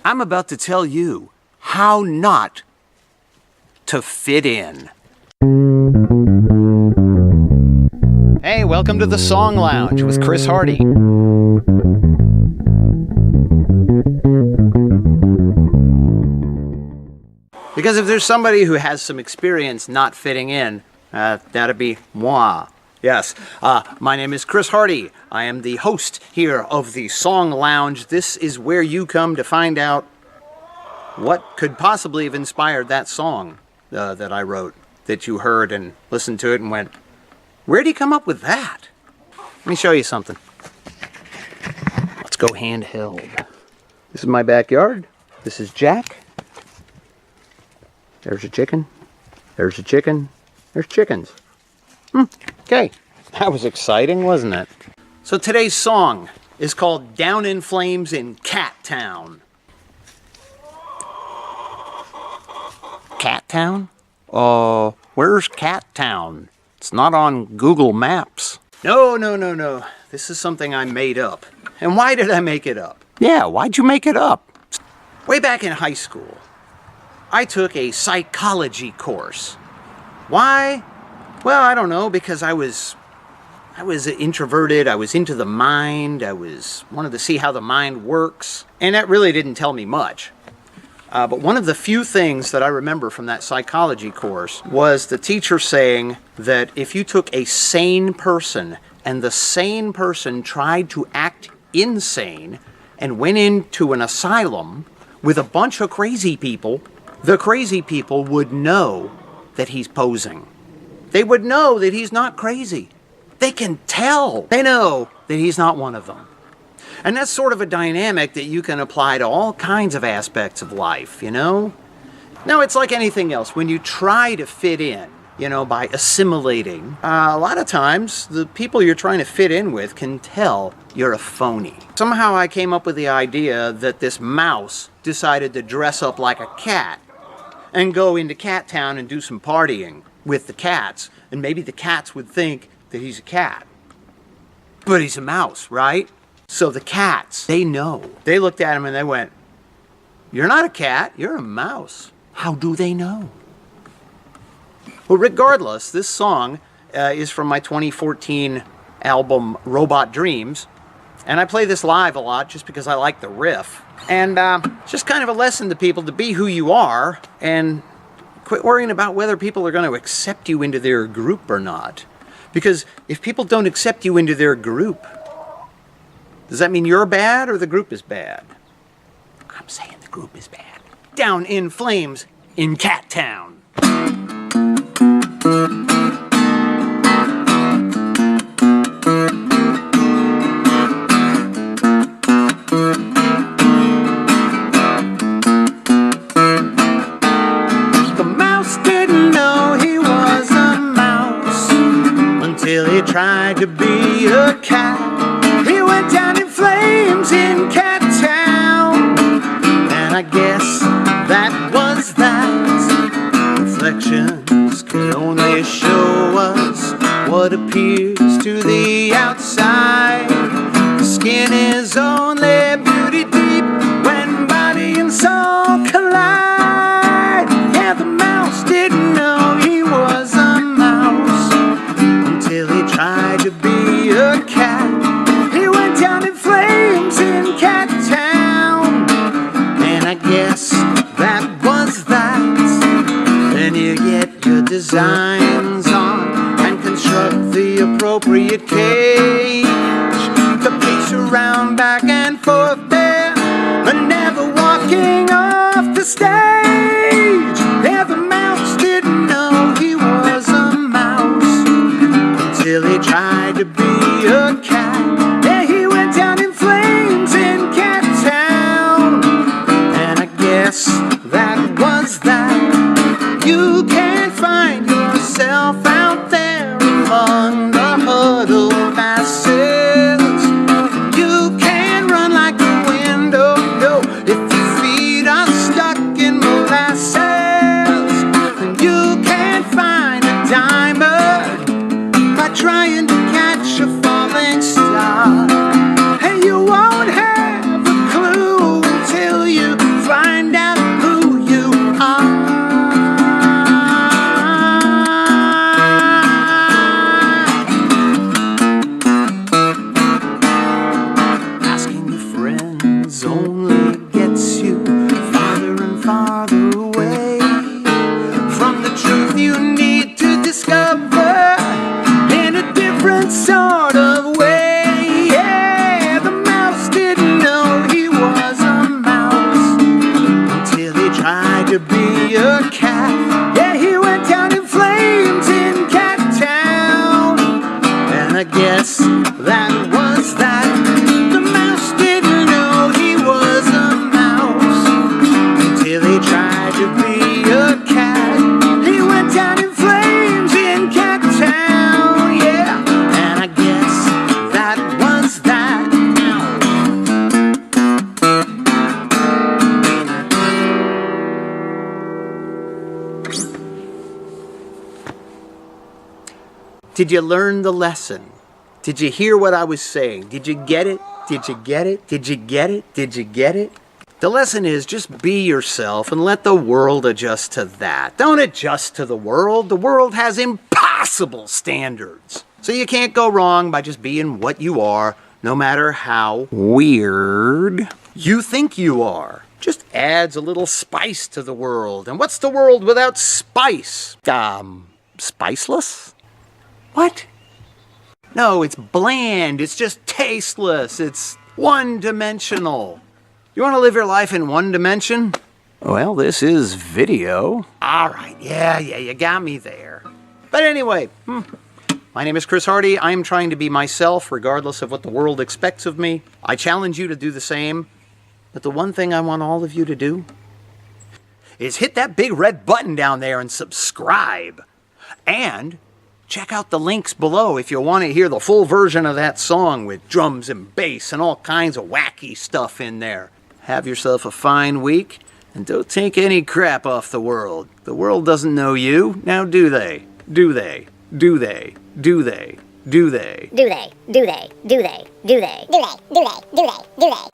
I'm about to tell you how not to fit in. Hey, welcome to the Song Lounge with Chris Hardy. Because if there's somebody who has some experience not fitting in, that'd be moi. Yes, my name is Chris Hardy. I am the host here of the Song Lounge. This is where you come to find out what could possibly have inspired that song that I wrote, that you heard and listened to it and went, where'd he come up with that? Let me show you something. Let's go handheld. This is my backyard. This is Jack. There's a chicken. There's a chicken. There's chickens. Okay. That was exciting, wasn't it? So today's song is called Down in Flames in Cat Town. Cat Town? Where's Cat Town? It's not on Google Maps. No. This is something I made up. And why did I make it up? Yeah, why'd you make it up? Way back in high school, I took a psychology course. Why? Well, I don't know, because I was introverted, I was into the mind, wanted to see how the mind works, and that really didn't tell me much. But one of the few things that I remember from that psychology course was the teacher saying that if you took a sane person and the sane person tried to act insane and went into an asylum with a bunch of crazy people, the crazy people would know that he's posing. They would know that he's not crazy. They can tell. They know that he's not one of them. And that's sort of a dynamic that you can apply to all kinds of aspects of life, you know? Now, it's like anything else. When you try to fit in, by assimilating, a lot of times the people you're trying to fit in with can tell you're a phony. Somehow I came up with the idea that this mouse decided to dress up like a cat and go into Cat Town and do some partying with the cats, and maybe the cats would think that he's a cat. But he's a mouse, right? So the cats, they know. They looked at him and they went, "You're not a cat, you're a mouse." How do they know? Well, regardless, this song is from my 2014 album, Robot Dreams. And I play this live a lot just because I like the riff. And it's just kind of a lesson to people to be who you are and quit worrying about whether people are going to accept you into their group or not. Because if people don't accept you into their group, does that mean you're bad or the group is bad? I'm saying the group is bad. Down in Flames in Cat Town. Tried to be a cat. He went down in flames in Cat Town. And I guess that was that. Reflections could only show us what appears to the outside. The skin is only beauty deep when body and soul collide. Yeah, the mouse didn't know he was a mouse until he tried to be a cat. He went down in flames in Cat Town. And I guess that was that. Then you get your designs on and construct the appropriate cage to pace around back and forth there, but never walking off the stage. Yeah, the mouse didn't know he was a mouse until he tried to be a cat. Yeah, he went down in flames in Cat Town. And I guess that was that. You can't find yourself out there among the huddled Did you learn the lesson? Did you hear what I was saying? Did you get it? Did you get it? Did you get it? Did you get it? The lesson is just be yourself and let the world adjust to that. Don't adjust to the world. The world has impossible standards. So you can't go wrong by just being what you are, no matter how weird you think you are. Just adds a little spice to the world. And what's the world without spice? Spiceless? What? No, it's bland. It's just tasteless. It's one-dimensional. You want to live your life in one dimension? Well, this is video. All right, yeah, you got me there. But anyway, my name is Chris Hardy. I am trying to be myself, regardless of what the world expects of me. I challenge you to do the same. But the one thing I want all of you to do is hit that big red button down there and subscribe. And check out the links below if you want to hear the full version of that song with drums and bass and all kinds of wacky stuff in there. Have yourself a fine week, and don't take any crap off the world. The world doesn't know you. Now do they? Do they? Do they? Do they? Do they? Do they? Do they? Do they? Do they? Do they? Do they? Do they? Do they?